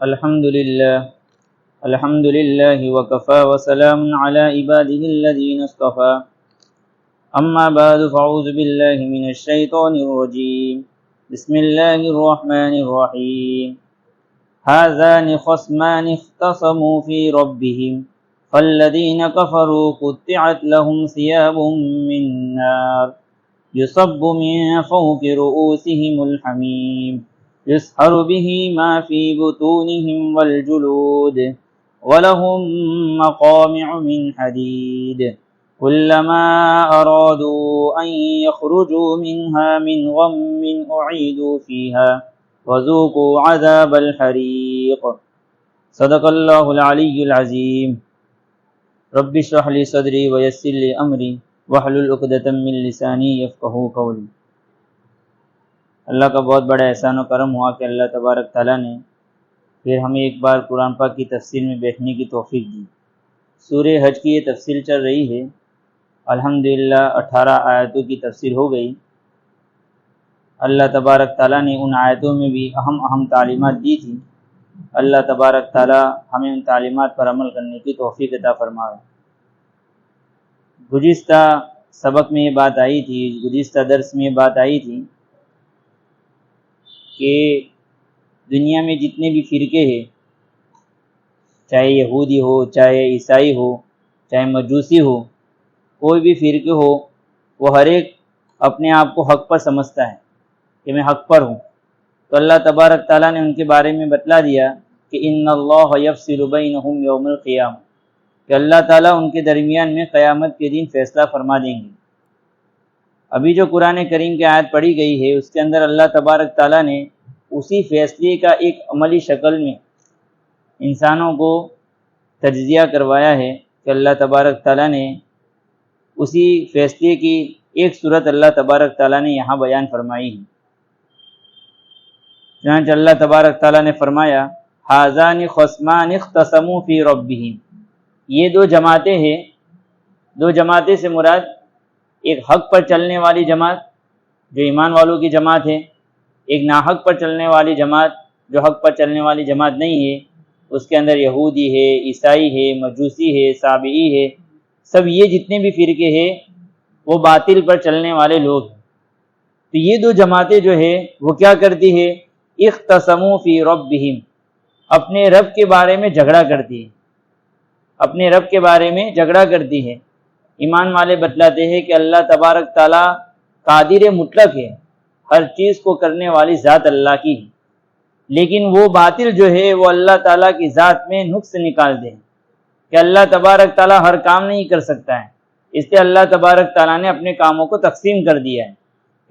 الحمد لله وكفى وسلام على عباده الذين اصطفى أما بعد فأعوذ بالله من الشيطان الرجيم بسم الله الرحمن الرحيم هذان خصمان اختصموا في ربهم فالذين كفروا قطعت لهم ثياب من نار يصب من فوق رؤوسهم الحميم يسحر به ما في بطونهم والجلود ولهم مقامع من حديد كلما أرادوا أن يخرجوا منها من غم أعيدوا فيها وذوقوا عذاب الحريق صدق الله العلي العظيم رب اشرح لي صدري ويسر لي أمري واحلل عقدة من لساني يفقهوا قولي۔ اللہ کا بہت بڑا احسان و کرم ہوا کہ اللہ تبارک تعالیٰ نے پھر ہمیں ایک بار قرآن پاک کی تفسیر میں بیٹھنے کی توفیق دی۔ سورہ حج کی یہ تفسیر چل رہی ہے، الحمدللہ 18 آیتوں کی تفسیر ہو گئی۔ اللہ تبارک تعالیٰ نے ان آیتوں میں بھی اہم تعلیمات دی تھی۔ اللہ تبارک تعالیٰ ہمیں ان تعلیمات پر عمل کرنے کی توفیق عطا فرمائے۔ گزشتہ سبق میں یہ بات آئی تھی، گزشتہ درس میں یہ بات آئی تھی کہ دنیا میں جتنے بھی فرقے ہیں، چاہے یہودی ہو، چاہے عیسائی ہو، چاہے مجوسی ہو، کوئی بھی فرقے ہو، وہ ہر ایک اپنے آپ کو حق پر سمجھتا ہے کہ میں حق پر ہوں۔ تو اللہ تبارک تعالیٰ نے ان کے بارے میں بتلا دیا کہ ان اللہ یفصل بینہم یوم القیامہ، کہ اللہ تعالیٰ ان کے درمیان میں قیامت کے دن فیصلہ فرما دیں گے۔ ابھی جو قرآن کریم کی آیت پڑھی گئی ہے، اس کے اندر اللہ تبارک تعالیٰ نے اسی فیصلے کا ایک عملی شکل میں انسانوں کو تجزیہ کروایا ہے کہ اللہ تبارک تعالیٰ نے اسی فیصلے کی ایک صورت اللہ تبارک تعالیٰ نے یہاں بیان فرمائی ہے۔ چنانچہ اللہ تبارک تعالیٰ نے فرمایا ھذان خصمان اختصموا فی ربہم، یہ دو جماعتیں ہیں۔ دو جماعتیں سے مراد ایک حق پر چلنے والی جماعت جو ایمان والوں کی جماعت ہے، ایک ناحق پر چلنے والی جماعت جو حق پر چلنے والی جماعت نہیں ہے۔ اس کے اندر یہودی ہے، عیسائی ہے، مجوسی ہے، سابعی ہے، سب یہ جتنے بھی فرقے ہیں وہ باطل پر چلنے والے لوگ ہیں۔ تو یہ دو جماعتیں جو ہے وہ کیا کرتی ہے؟ اختصموا فی ربہم، اپنے رب کے بارے میں جھگڑا کرتی ہے، اپنے رب کے بارے میں جھگڑا کرتی ہے۔ ایمان والے بتلاتے ہیں کہ اللہ تبارک تعالیٰ قادر مطلق ہے، ہر چیز کو کرنے والی ذات اللہ کی ہے، لیکن وہ باطل جو ہے وہ اللہ تعالیٰ کی ذات میں نقص نکالتے ہیں کہ اللہ تبارک تعالیٰ ہر کام نہیں کر سکتا ہے۔ اس لیے اللہ تبارک تعالیٰ نے اپنے کاموں کو تقسیم کر دیا ہے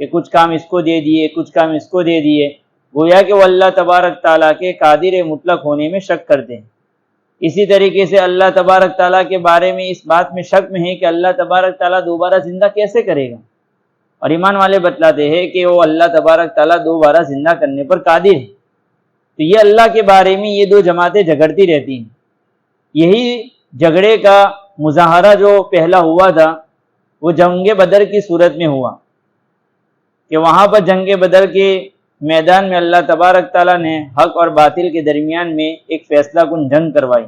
کہ کچھ کام اس کو دے دیے، کچھ کام اس کو دے دیے، گویا کہ وہ اللہ تبارک تعالیٰ کے قادر مطلق ہونے میں شک کرتے ہیں۔ اسی طریقے سے اللہ تبارک تعالیٰ کے بارے میں اس بات میں شک میں ہے کہ اللہ تبارک تعالیٰ دوبارہ زندہ کیسے کرے گا، اور ایمان والے بتلاتے ہیں کہ وہ اللہ تبارک تعالیٰ دوبارہ زندہ کرنے پر قادر ہے۔ تو یہ اللہ کے بارے میں یہ دو جماعتیں جھگڑتی رہتی ہیں۔ یہی جھگڑے کا مظاہرہ جو پہلا ہوا تھا وہ جنگ بدر کی صورت میں ہوا کہ وہاں پر جنگ بدر کے میدان میں اللہ تبارک تعالیٰ نے حق اور باطل کے درمیان میں ایک فیصلہ کن جنگ کروائی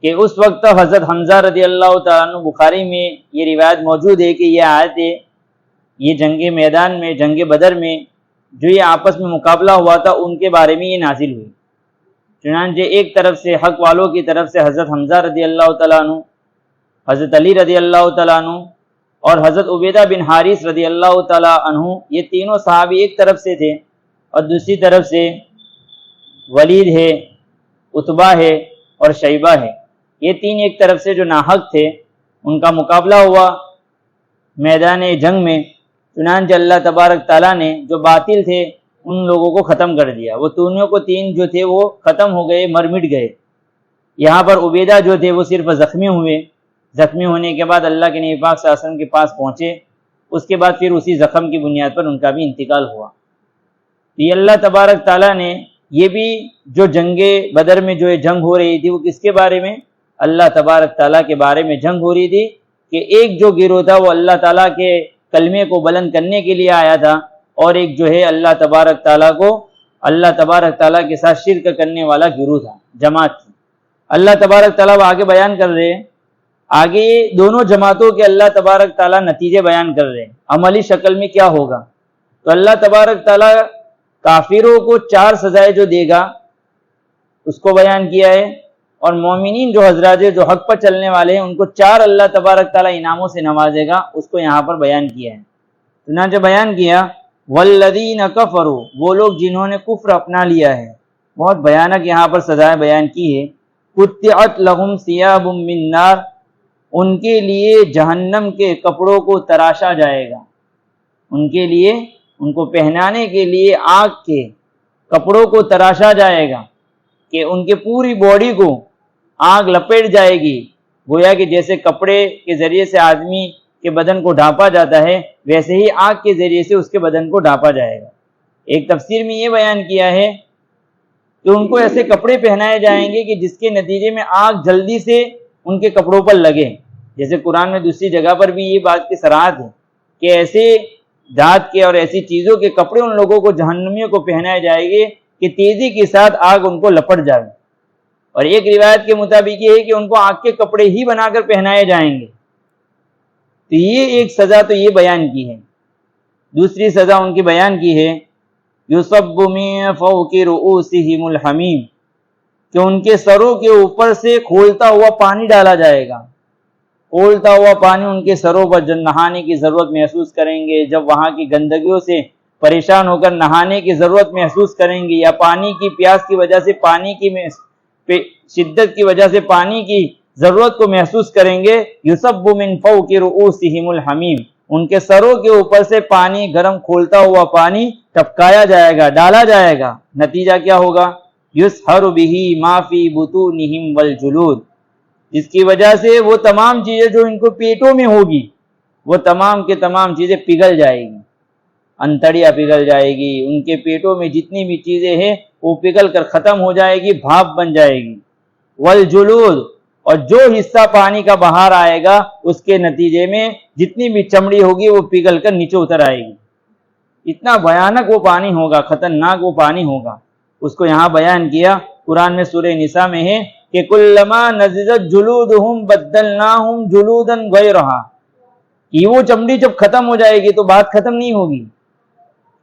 کہ اس وقت حضرت حمزہ رضی اللہ تعالیٰ عنہ، بخاری میں یہ روایت موجود ہے کہ یہ آیتیں یہ جنگ میدان میں، جنگ بدر میں جو یہ آپس میں مقابلہ ہوا تھا ان کے بارے میں یہ نازل ہوئی۔ چنانچہ ایک طرف سے حق والوں کی طرف سے حضرت حمزہ رضی اللہ تعالیٰ عنہ، حضرت علی رضی اللہ تعالیٰ عنہ اور حضرت عبیدہ بن حارث رضی اللہ تعالیٰ عنہ، یہ تینوں صحابی ایک طرف سے تھے، اور دوسری طرف سے ولید ہے، عتبہ ہے اور شیبہ ہے، یہ تین ایک طرف سے جو ناحق تھے ان کا مقابلہ ہوا میدان جنگ میں۔ چنانچہ اللہ تبارک تعالیٰ نے جو باطل تھے ان لوگوں کو ختم کر دیا، وہ تینوں کو تین جو تھے وہ ختم ہو گئے، مر مٹ گئے۔ یہاں پر عبیدہ جو تھے وہ صرف زخمی ہوئے، زخمی ہونے کے بعد اللہ کے نبی پاک صلی اللہ علیہ وسلم کے پاس پہنچے، اس کے بعد پھر اسی زخم کی بنیاد پر ان کا بھی انتقال ہوا۔ یہ اللہ تبارک تعالیٰ نے یہ بھی جو جنگ بدر میں جو جنگ ہو رہی تھی وہ کس کے بارے میں؟ اللہ تبارک تعالیٰ کے بارے میں جنگ ہو رہی تھی کہ ایک جو گروہ تھا وہ اللہ تعالیٰ کے کلمے کو بلند کرنے کے لیے آیا تھا، اور ایک جو ہے اللہ تبارک تعالیٰ کو اللہ تبارک تعالیٰ کے ساتھ شرک کرنے والا گروہ تھا، جماعت تھی۔ اللہ تبارک تعالیٰ آگے بیان کر رہے ہیں، آگے دونوں جماعتوں کے اللہ تبارک تعالیٰ نتیجے بیان کر رہے ہیں، عملی شکل میں کیا ہوگا۔ تو اللہ تبارک تعالیٰ کافروں کو 4 سزائیں جو دے گا اس کو بیان کیا ہے، اور مومنین جو حضرات جو حق پر چلنے والے ہیں ان کو 4 اللہ تبارک تعالیٰ انعاموں سے نوازے گا، اس کو یہاں پر بیان کیا ہے۔ چنانچہ بیان کیا والذین کفروا، وہ لوگ جنہوں نے کفر اپنا لیا ہے، بہت بھیانک یہاں پر سزائیں بیان کی ہے۔ قطعت لہم ثیاب من نار، ان کے لیے جہنم کے کپڑوں کو تراشا جائے گا، ان کے لیے ان کو پہنانے کے لیے آگ کے کپڑوں کو تراشا جائے گا کہ ان کے پوری باڈی کو آگ لپیٹ جائے گی، گویا کہ جیسے کپڑے کے ذریعے سے آدمی کے بدن کو ڈھانپا جاتا ہے ویسے ہی آگ کے ذریعے سے اس کے بدن کو ڈھانپا جائے گا۔ ایک تفسیر میں یہ بیان کیا ہے کہ ان کو ایسے کپڑے پہنائے جائیں گے کہ جس کے نتیجے میں آگ جلدی سے ان کے کپڑوں پر لگے، جیسے قرآن میں دوسری جگہ پر بھی یہ بات کی صراحت ہے کہ ایسے دھات کے اور ایسی چیزوں کے کپڑے ان لوگوں کو جہنمیوں کو پہنائے جائیں گے کہ تیزی کے ساتھ آگ ان کو لپٹ جائے۔ اور ایک روایت کے مطابق یہ ہے کہ ان کو آگ کے کپڑے ہی بنا کر پہنائے جائیں گے۔ تو یہ ایک سزا تو یہ بیان کی ہے۔ دوسری سزا ان کی بیان کی ہے یصب من فوق رؤوسہم الحمیم، کہ ان کے سروں کے اوپر سے کھولتا ہوا پانی ڈالا جائے گا، کھولتا ہوا پانی ان کے سروں پر، جب نہانے کی ضرورت محسوس کریں گے، جب وہاں کی گندگیوں سے پریشان ہو کر نہانے کی ضرورت محسوس کریں گے، یا پانی کی پیاس کی وجہ سے، پانی کی شدت کی وجہ سے پانی کی ضرورت کو محسوس کریں گے، یصب من فوق رؤوسہم الحمیم، ان کے سروں کے اوپر سے پانی، گرم کھولتا ہوا پانی ٹپکایا جائے گا، ڈالا جائے گا۔ نتیجہ کیا ہوگا؟ یسحر بہ ما فی بطونہم والجلود، جس کی وجہ سے وہ تمام چیزیں جو ان کو پیٹوں میں ہوگی وہ تمام کے تمام چیزیں پگھل جائے گی، انتڑیاں پگھل جائے گی، ان کے پیٹوں میں جتنی بھی چیزیں ہیں وہ پگھل کر ختم ہو جائے گی، بھاپ بن جائے گی۔ والجلود، اور جو حصہ پانی کا باہر آئے گا اس کے نتیجے میں جتنی بھی چمڑی ہوگی وہ پگھل کر نیچے اتر آئے گی۔ اتنا بھیانک وہ پانی ہوگا، خطرناک وہ پانی ہوگا، اس کو یہاں بیان کیا۔ قرآن میں سورہ نساء میں ہے کہ کلما نضجت جلودہم بدلناہم جلودا غیرہا، کہ وہ چمڑی جب ختم ہو جائے گی تو بات ختم نہیں ہوگی،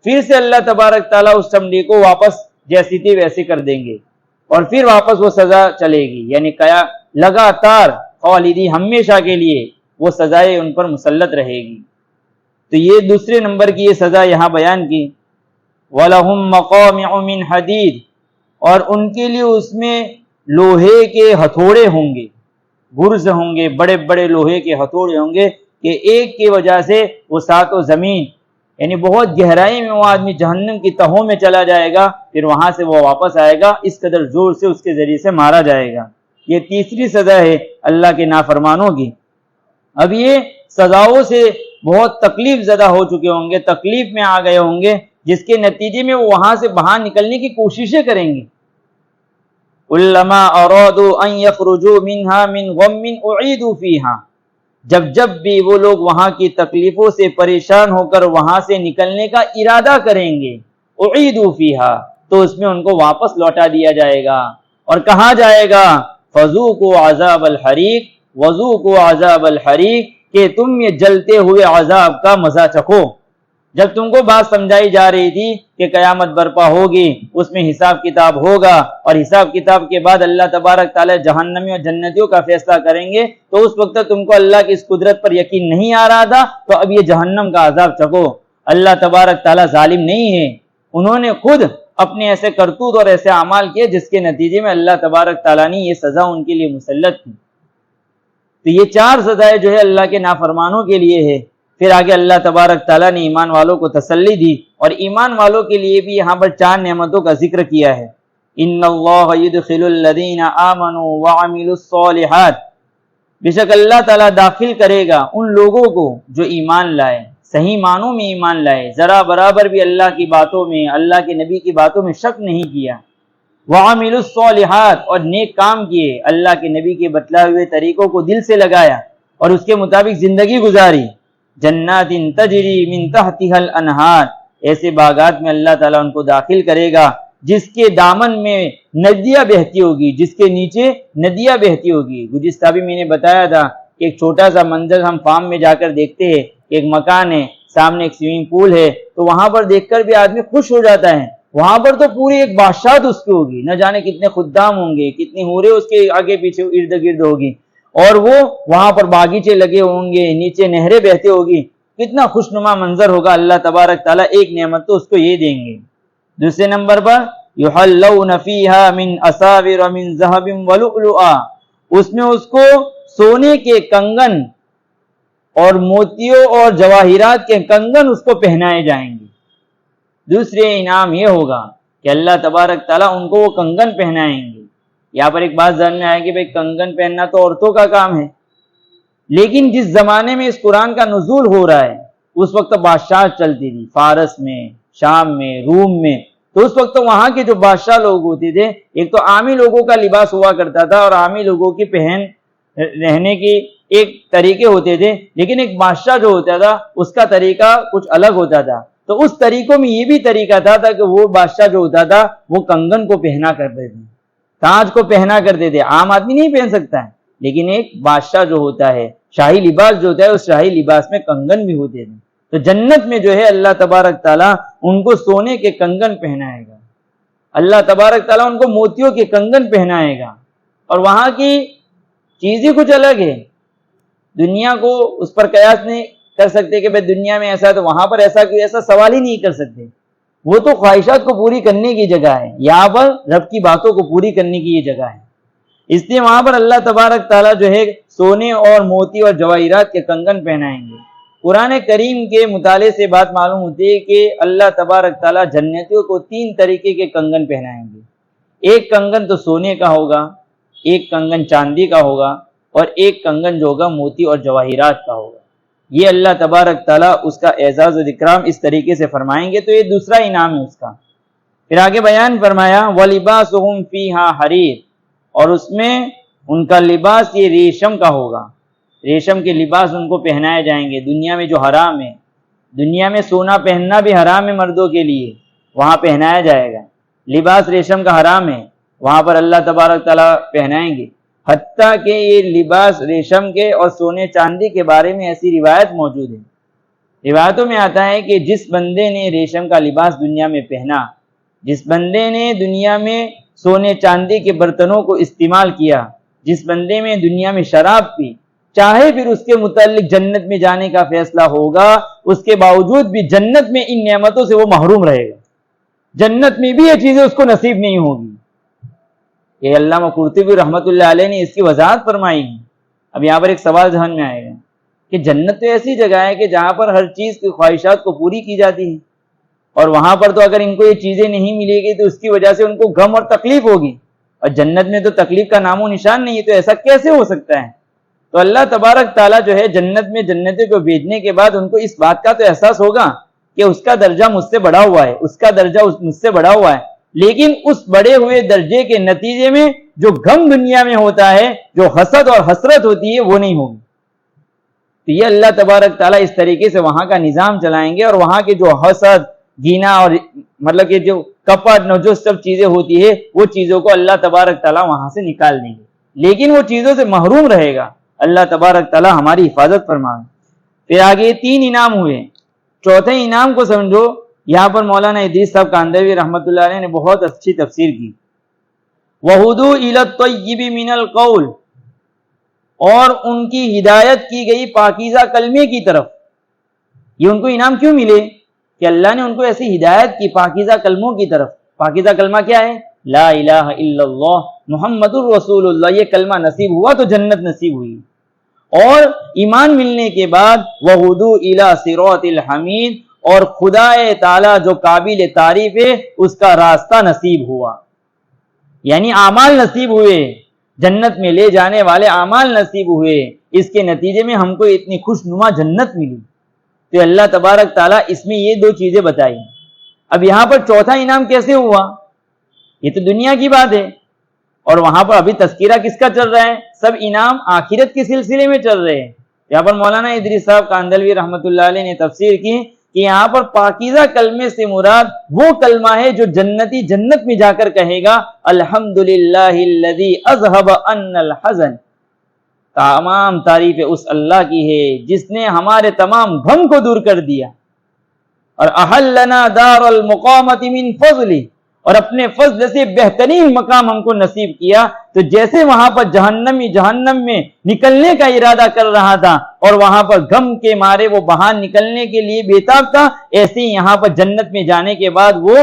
پھر سے اللہ تبارک تعالیٰ اس چمڑی کو واپس جیسی تھی ویسی کر دیں گے، اور پھر واپس وہ سزا چلے گی، یعنی کیا لگاتار خالدی ہمیشہ کے لیے وہ سزائیں ان پر مسلط رہے گی۔ تو یہ دوسرے نمبر کی یہ سزا یہاں بیان کی۔ وَلَهُمْ مَقَامِعُ مِنْ حَدِيدٍ، اور ان کے لیے اس میں لوہے کے ہتھوڑے ہوں گے، گرز ہوں گے، بڑے بڑے لوہے کے ہتھوڑے ہوں گے کہ ایک کی وجہ سے وہ ساتوں زمین، یعنی بہت گہرائی میں وہ آدمی جہنم کی تہوں میں چلا جائے گا، پھر وہاں سے وہ واپس آئے گا، اس قدر زور سے اس کے ذریعے سے مارا جائے گا۔ یہ تیسری سزا ہے اللہ کے نافرمانوں کی۔ اب یہ سزاؤں سے بہت تکلیف زدہ ہو چکے ہوں گے، تکلیف میں آ گئے ہوں گے، جس کے نتیجے میں وہ وہاں سے باہر نکلنے کی کوششیں کریں گے۔ کلما ارادوا ان یخرجوا منها من غم اعیدوا فیہا، جب بھی وہ لوگ وہاں کی تکلیفوں سے پریشان ہو کر وہاں سے نکلنے کا ارادہ کریں گے، اعیدوا فیہا، تو اس میں ان کو واپس لوٹا دیا جائے گا، اور کہا جائے گا فذوقوا عذاب الحریق، وذوقوا عذاب الحریق، کہ تم یہ جلتے ہوئے عذاب کا مزہ چکھو۔ جب تم کو بات سمجھائی جا رہی تھی کہ قیامت برپا ہوگی، اس میں حساب کتاب ہوگا، اور حساب کتاب کے بعد اللہ تبارک تعالی جہنمی اور جنتیوں کا فیصلہ کریں گے، تو اس وقت تم کو اللہ کی اس قدرت پر یقین نہیں آ رہا تھا، تو اب یہ جہنم کا عذاب چکھو۔ اللہ تبارک تعالی ظالم نہیں ہے، انہوں نے خود اپنے ایسے کرتوت اور ایسے اعمال کیے جس کے نتیجے میں اللہ تبارک تعالیٰ نے یہ سزا ان کے لیے مسلط کی۔ تو یہ 4 سزائیں جو ہے اللہ کے نافرمانوں کے لیے ہے۔ پھر آگے اللہ تبارک تعالیٰ نے ایمان والوں کو تسلی دی، اور ایمان والوں کے لیے بھی یہاں پر 4 نعمتوں کا ذکر کیا ہے۔ ان اللہ یدخل الذین آمنوا وعملوا الصالحات، بے شک اللہ تعالیٰ داخل کرے گا ان لوگوں کو جو ایمان لائے، صحیح معنوں میں ایمان لائے، ذرا برابر بھی اللہ کی باتوں میں، اللہ کے نبی کی باتوں میں شک نہیں کیا، وعملوا الصالحات، اور نیک کام کیے، اللہ کے نبی کے بتلائے ہوئے طریقوں کو دل سے لگایا اور اس کے مطابق زندگی گزاری۔ جنات تجری من تحتها الانہار، ایسے باغات میں اللہ تعالیٰ ان کو داخل کرے گا جس کے دامن میں ندیاں بہتی ہوگی، جس کے نیچے ندیاں بہتی ہوگی۔ گزشتہ بھی میں نے بتایا تھا کہ ایک چھوٹا سا منظر ہم فارم میں جا کر دیکھتے ہیں، ایک مکان ہے، سامنے ایک سوئمنگ پول ہے، تو وہاں پر دیکھ کر بھی آدمی خوش ہو جاتا ہے۔ وہاں پر تو پوری ایک بادشاہت اس کی ہوگی، نہ جانے کتنے خدام ہوں گے، کتنی حوریں اس کے آگے پیچھے ارد گرد ہوگی، اور وہ وہاں پر باغیچے لگے ہوں گے، نیچے نہریں بہتے ہوگی، کتنا خوشنما منظر ہوگا۔ اللہ تبارک تعالیٰ ایک نعمت تو اس کو یہ دیں گے۔ دوسرے نمبر پر یحلون فیہا من اساور من ذہب ولؤلؤا، اس میں اس کو سونے کے کنگن اور موتیوں اور جواہرات کے کنگن اس کو پہنائے جائیں گے۔ دوسرے انعام یہ ہوگا کہ اللہ تبارک تعالیٰ ان کو وہ کنگن پہنائیں گے۔ یہاں پر ایک بات ذہن میں آئے کہ بھئی کنگن پہننا تو عورتوں کا کام ہے، لیکن جس زمانے میں اس قرآن کا نزول ہو رہا ہے اس وقت بادشاہت چلتی تھی، فارس میں، شام میں، روم میں، تو اس وقت وہاں کے جو بادشاہ لوگ ہوتے تھے، ایک تو عامی لوگوں کا لباس ہوا کرتا تھا اور عامی لوگوں کی پہن رہنے کی ایک طریقے ہوتے تھے، لیکن ایک بادشاہ جو ہوتا تھا اس کا طریقہ کچھ الگ ہوتا تھا۔ تو اس طریقوں میں یہ بھی طریقہ تھا کہ وہ بادشاہ جو ہوتا تھا وہ کنگن کو پہنا کرتے تھے، تاج کو پہنا کرتے تھے۔ عام آدمی نہیں پہن سکتا ہے، لیکن ایک بادشاہ جو ہوتا ہے، شاہی لباس جو ہوتا ہے، اس شاہی لباس میں کنگن بھی ہوتے تھے۔ تو جنت میں جو ہے اللہ تبارک تعالیٰ ان کو سونے کے کنگن پہنائے گا، اللہ تبارک تعالیٰ ان کو موتیوں کے کنگن پہنائے گا، اور وہاں کی چیزیں کچھ الگ ہے۔ دنیا کو اس پر قیاس نہیں کر سکتے کہ بھئی دنیا میں ایسا ہے تو وہاں پر ایسا کوئی ایسا سوال ہی نہیں کر سکتے۔ وہ تو خواہشات کو پوری کرنے کی جگہ ہے، یہاں پر رب کی باتوں کو پوری کرنے کی یہ جگہ ہے۔ اس لیے وہاں پر اللہ تبارک تعالیٰ جو ہے سونے اور موتی اور جواہرات کے کنگن پہنائیں گے۔ قرآن کریم کے مطالعے سے بات معلوم ہوتی ہے کہ اللہ تبارک تعالیٰ جنتیوں کو 3 طریقے کے کنگن پہنائیں گے۔ ایک کنگن تو سونے کا ہوگا، ایک کنگن چاندی کا ہوگا، اور ایک کنگن جو ہوگا موتی اور جواہرات کا ہوگا۔ یہ اللہ تبارک تعالیٰ اس کا اعزاز و اکرام اس طریقے سے فرمائیں گے، تو یہ دوسرا انعام ہے اس کا۔ پھر آگے بیان فرمایا وَلِبَاسُهُمْ فِيهَا حَرِيرٌ، اور اس میں ان کا لباس یہ ریشم کا ہوگا، ریشم کے لباس ان کو پہنائے جائیں گے۔ دنیا میں جو حرام ہے، دنیا میں سونا پہننا بھی حرام ہے مردوں کے لیے، وہاں پہنایا جائے گا۔ لباس ریشم کا حرام ہے، وہاں پر اللہ تبارک تعالیٰ پہنائیں گے۔ حتیٰ کہ یہ لباس ریشم کے اور سونے چاندی کے بارے میں ایسی روایت موجود ہے، روایتوں میں آتا ہے کہ جس بندے نے ریشم کا لباس دنیا میں پہنا، جس بندے نے دنیا میں سونے چاندی کے برتنوں کو استعمال کیا، جس بندے میں دنیا میں شراب پی، چاہے پھر اس کے متعلق جنت میں جانے کا فیصلہ ہوگا، اس کے باوجود بھی جنت میں ان نعمتوں سے وہ محروم رہے گا، جنت میں بھی یہ چیزیں اس کو نصیب نہیں ہوگی۔ یہ علامہ قرطبی رحمۃ اللہ علیہ نے اس کی وضاحت فرمائی ہے۔ اب یہاں پر ایک سوال ذہن میں آئے گا کہ جنت تو ایسی جگہ ہے کہ جہاں پر ہر چیز کی خواہشات کو پوری کی جاتی ہے، اور وہاں پر تو اگر ان کو یہ چیزیں نہیں ملے گی تو اس کی وجہ سے ان کو غم اور تکلیف ہوگی، اور جنت میں تو تکلیف کا نام و نشان نہیں ہے، تو ایسا کیسے ہو سکتا ہے؟ تو اللہ تبارک تعالیٰ جو ہے جنت میں جنتوں کو بھیجنے کے بعد ان کو اس بات کا تو احساس ہوگا کہ اس کا درجہ مجھ سے بڑا ہوا ہے، اس کا درجہ مجھ سے بڑا ہوا ہے، لیکن اس بڑے ہوئے درجے کے نتیجے میں جو غم دنیا میں ہوتا ہے، جو حسد اور حسرت ہوتی ہے، وہ نہیں ہوگی۔ تو یہ اللہ تبارک تعالیٰ اس طریقے سے وہاں کا نظام چلائیں گے، اور وہاں کے جو حسد، گینا اور مطلب کہ جو کپٹ جو سب چیزیں ہوتی ہے، وہ چیزوں کو اللہ تبارک تعالیٰ وہاں سے نکال دیں گے، لیکن وہ چیزوں سے محروم رہے گا۔ اللہ تبارک تعالیٰ ہماری حفاظت فرمائے۔ پھر آگے 3 انعام ہوئے، چوتھے انعام کو سمجھو۔ یہاں پر مولانا ادریس صاحب کاندھلوی رحمۃ اللہ علیہ نے بہت اچھی تفسیر کی۔ وَهُدُوا إِلَى الطَّيِّبِ مِنَ الْقَوْلِ، اور ان کی ہدایت کی گئی پاکیزہ کلمے کی طرف۔ یہ ان کو انعام کیوں ملے؟ کہ اللہ نے ان کو ایسی ہدایت کی پاکیزہ کلموں کی طرف۔ پاکیزہ کلمہ کیا ہے؟ لا الہ الا اللہ محمد الرسول اللہ۔ یہ کلمہ نصیب ہوا تو جنت نصیب ہوئی، اور ایمان ملنے کے بعد وَهُدُوا إِلَى صِرَاطِ الْحَمِيدِ، اور خدا تعالی جو قابل تعریف ہے اس کا راستہ نصیب ہوا، یعنی اعمال نصیب ہوئے، جنت میں لے جانے والے اعمال نصیب ہوئے۔ اس کے نتیجے میں ہم کو اتنی خوشنما جنت ملی۔ تو اللہ تبارک تعالیٰ اس میں یہ 2 چیزیں بتائی۔ اب یہاں پر چوتھا انعام کیسے ہوا؟ یہ تو دنیا کی بات ہے، اور وہاں پر ابھی تذکرہ کس کا چل رہا ہے؟ سب انعام آخرت کے سلسلے میں چل رہے ہیں۔ یہاں پر مولانا ادریس صاحب کاندھلوی رحمۃ اللہ علیہ نے تفسیر کی کہ یہاں پر پاکیزہ کلمے سے مراد وہ کلمہ ہے جو جنتی جنت میں جا کر کہے گا الحمدللہ الذی اذہب عنا الحزن، تمام تعریف اس اللہ کی ہے جس نے ہمارے تمام غم کو دور کر دیا، اور احلنا دار المقامت من فضلی، اور اپنے فضل سے بہترین مقام ہم کو نصیب کیا۔ تو جیسے وہاں پر جہنم میں نکلنے کا ارادہ کر رہا تھا اور وہاں پر غم کے مارے وہ باہر نکلنے کے لیے بےتاب تھا، ایسے ہی یہاں پر جنت میں جانے کے بعد وہ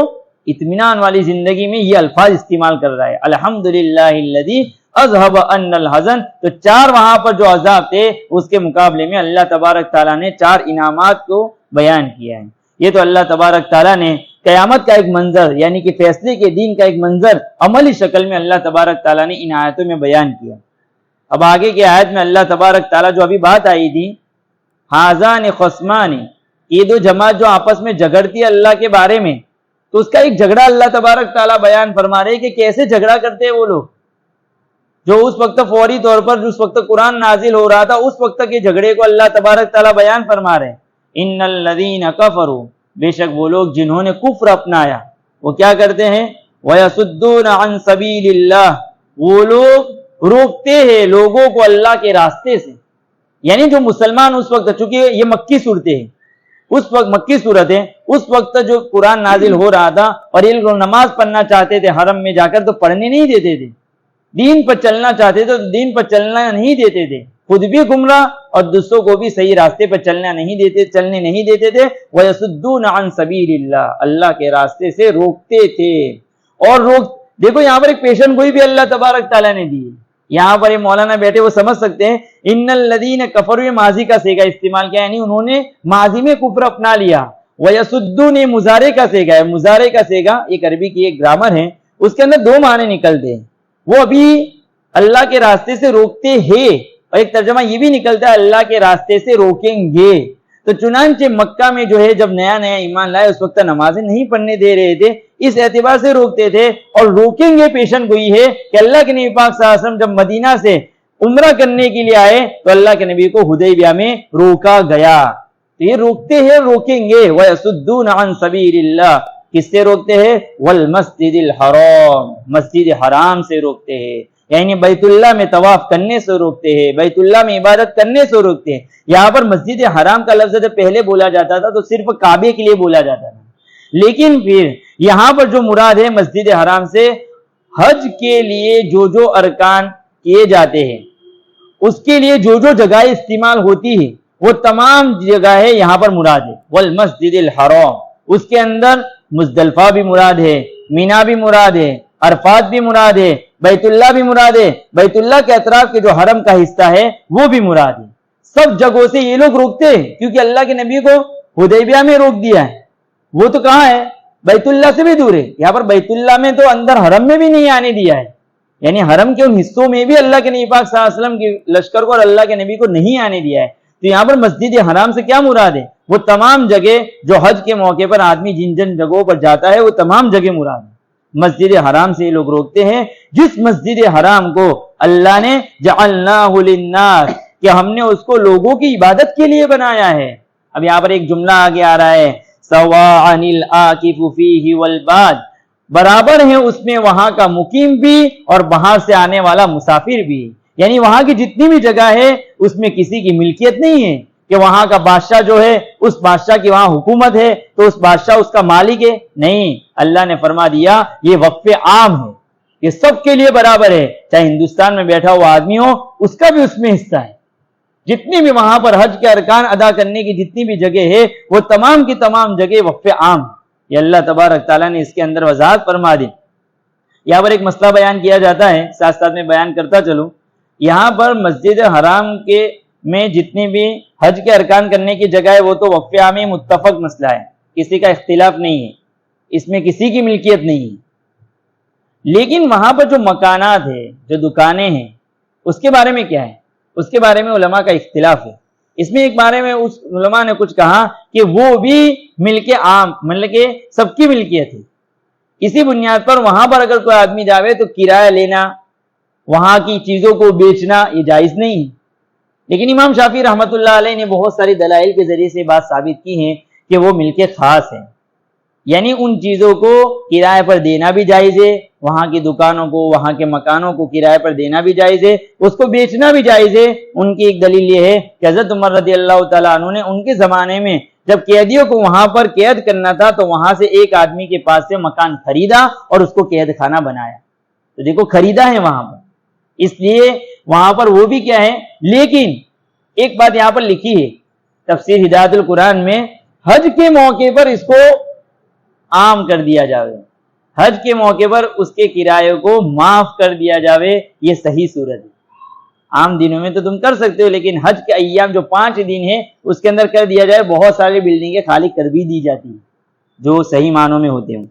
اطمینان والی زندگی میں یہ الفاظ استعمال کر رہا ہے الحمدللہ الذی اذہب عنا الحزن۔ تو چار وہاں پر جو عذاب تھے اس کے مقابلے میں اللہ تبارک تعالیٰ نے چار انعامات کو بیان کیا ہے۔ یہ تو اللہ تبارک تعالیٰ نے قیامت کا ایک منظر یعنی کہ فیصلے کے دن کا ایک منظر عملی شکل میں اللہ تبارک تعالیٰ نے ان آیتوں میں بیان کیا۔ اب آگے کی آیت میں اللہ تبارک تعالیٰ جو ابھی بات آئی تھی ہاذان خصمان، یہ دو جماعت جو آپس میں جھگڑتی ہے اللہ کے بارے میں، تو اس کا ایک جھگڑا اللہ تبارک تعالیٰ بیان فرما رہے کہ کیسے جھگڑا کرتے ہیں وہ لوگ، جو اس وقت فوری طور پر جس وقت قرآن نازل ہو رہا تھا اس وقت کے جھگڑے کو اللہ تبارک تعالیٰ بیان فرما رہے ہیں۔ ان الذین کفروا، بے شک وہ لوگ جنہوں نے کفر اپنایا وہ کیا کرتے ہیں، وَيَصُدُّونَ عَن سَبِيلِ اللَّهِ، وہ لوگ روکتے ہیں لوگوں کو اللہ کے راستے سے، یعنی جو مسلمان اس وقت، چونکہ یہ مکی صورتیں ہیں، اس وقت مکی صورت ہے، اس وقت جو قرآن نازل ہو رہا تھا اور یہ لوگ نماز پڑھنا چاہتے تھے حرم میں جا کر تو پڑھنے نہیں دیتے تھے، دین پر چلنا چاہتے تھے تو دین پر چلنا نہیں دیتے تھے، خود بھی گمراہ اور دوسروں کو بھی صحیح راستے پر چلنے نہیں دیتے تھے۔ وَيَصُدُّونَ عَن سَبِيلِ اللَّهِ، اللہ کے راستے سے روکتے تھے۔ اور دیکھو یہاں پر ایک پیشن گوئی بھی اللہ تبارک تعالیٰ نے دی، یہاں پر یہ مولانا بیٹھے وہ سمجھ سکتے ہیں ان الذین کفروا ماضی کا صیغہ استعمال کیا، یعنی انہوں نے ماضی میں کفر اپنا لیا۔ وَيَصُدُّونَ مضارع کا صیغہ ہے، مضارع کا صیغہ ایک عربی کی ایک گرامر ہے، اس کے اندر دو معنی نکلتے ہیں، وہ ابھی اللہ کے راستے سے روکتے ہیں اور ایک ترجمہ یہ بھی نکلتا ہے اللہ کے راستے سے روکیں گے۔ تو چنانچہ مکہ میں جو ہے جب نیا ایمان لائے اس وقت نمازیں نہیں پڑھنے دے رہے تھے، اس اعتبار سے روکتے تھے، اور روکیں گے پیشن گوئی ہے کہ اللہ کے نبی پاک صلی اللہ علیہ وسلم جب مدینہ سے عمرہ کرنے کے لیے آئے تو اللہ کے نبی کو حدیبیہ میں روکا گیا، تو یہ روکتے ہیں روکیں گے۔ وَيَصُدُّونَ عَن سَبِيلِ اللَّهِ، کس سے روکتے ہیں، وَالْمَسْجِدِ الْحَرَامِ، مسجد حرام سے روکتے ہیں، یعنی بیت اللہ میں طواف کرنے سے روکتے ہیں، بیت اللہ میں عبادت کرنے سے روکتے ہیں۔ یہاں پر مسجد حرام کا لفظ جب پہلے بولا جاتا تھا تو صرف کعبے کے لیے بولا جاتا تھا، لیکن پھر یہاں پر جو مراد ہے مسجد حرام سے حج کے لیے جو ارکان کیے جاتے ہیں، اس کے لیے جو جگہیں استعمال ہوتی ہے وہ تمام جگہیں یہاں پر مراد ہے۔ والمسجد الحرام، اس کے اندر مزدلفہ بھی مراد ہے، مینا بھی مراد ہے، عرفات بھی مراد ہے، بیت اللہ بھی مراد ہے، بیت اللہ کے اطراف کے جو حرم کا حصہ ہے وہ بھی مراد ہے۔ سب جگہوں سے یہ لوگ روکتے ہیں کیونکہ اللہ کے نبی کو حدیبیہ میں روک دیا ہے، وہ تو کہاں ہے، بیت اللہ سے بھی دور ہے، یہاں پر بیت اللہ میں تو اندر حرم میں بھی نہیں آنے دیا ہے، یعنی حرم کے ان حصوں میں بھی اللہ کے نبی پاک صلی اللہ علیہ وسلم کی لشکر کو اور اللہ کے نبی کو نہیں آنے دیا ہے۔ تو یہاں پر مسجد حرام سے کیا مراد ہے، وہ تمام جگہ جو حج کے موقع پر آدمی جن جگہوں پر جاتا ہے وہ تمام جگہ مراد ہے۔ مسجد حرام سے یہ لوگ روکتے ہیں، جس مسجد حرام کو اللہ نے جعلناہ للناس، کہ ہم نے اس کو لوگوں کی عبادت کے لیے بنایا ہے۔ اب یہاں پر ایک جملہ آگے آ رہا ہے، سواء العاکف فیہ والباد، برابر ہے اس میں وہاں کا مقیم بھی اور باہر سے آنے والا مسافر بھی، یعنی وہاں کی جتنی بھی جگہ ہے اس میں کسی کی ملکیت نہیں ہے کہ وہاں کا بادشاہ جو ہے اس بادشاہ کی وہاں حکومت ہے تو اس بادشاہ اس کا مالک ہے، نہیں، اللہ نے فرما دیا یہ وقف عام ہے، یہ سب کے لیے برابر ہے، چاہے ہندوستان میں بیٹھا ہوا آدمی ہو اس کا بھی اس میں حصہ ہے، جتنی بھی وہاں پر حج کے ارکان ادا کرنے کی جتنی بھی جگہ ہے وہ تمام کی تمام جگہ وقف عام ہے۔ یہ اللہ تبارک تعالیٰ نے اس کے اندر وضاحت فرما دی۔ یہاں پر ایک مسئلہ بیان کیا جاتا ہے، ساتھ ساتھ میں بیان کرتا چلوں، یہاں پر مسجد حرام کے میں جتنی بھی حج کے ارکان کرنے کی جگہ ہے وہ تو وقف عام متفق مسئلہ ہے، کسی کا اختلاف نہیں ہے، اس میں کسی کی ملکیت نہیں ہے، لیکن وہاں پر جو مکانات ہے، جو دکانیں ہیں، اس کے بارے میں کیا ہے، اس کے بارے میں علماء کا اختلاف ہے۔ اس میں ایک بارے میں اس علماء نے کچھ کہا کہ وہ بھی ملک عام، مطلب کہ سب کی ملکیت ہے، اسی بنیاد پر وہاں پر اگر کوئی آدمی جاوے تو کرایہ لینا، وہاں کی چیزوں کو بیچنا یہ جائز نہیں ہے۔ لیکن امام شافعی رحمۃ اللہ علیہ نے بہت ساری دلائل کے ذریعے سے بات ثابت کی ہے کہ وہ ملکیں خاص ہیں، یعنی ان چیزوں کو کرائے پر دینا بھی جائز ہے، وہاں کی دکانوں کو، وہاں کے مکانوں کو کرائے پر دینا بھی جائز ہے، اس کو بیچنا بھی جائز ہے۔ ان کی ایک دلیل یہ ہے کہ حضرت عمر رضی اللہ تعالیٰ عنہ نے ان کے زمانے میں جب قیدیوں کو وہاں پر قید کرنا تھا تو وہاں سے ایک آدمی کے پاس سے مکان خریدا اور اس کو قید خانہ بنایا۔ تو دیکھو خریدا ہے وہاں پر، اس لیے وہاں پر وہ بھی کیا ہے۔ لیکن ایک بات یہاں پر لکھی ہے تفسیر ہدایت القرآن میں، حج کے موقع پر اس کو عام کر دیا جاوے، حج کے موقع پر اس کے کرایے کو معاف کر دیا جاوے، یہ صحیح صورت ہے۔ عام دنوں میں تو تم کر سکتے ہو، لیکن حج کے ایام جو 5 دن ہیں اس کے اندر کر دیا جائے۔ بہت ساری بلڈنگیں خالی کر بھی دی جاتی ہیں جو صحیح معنوں میں ہوتے ہیں۔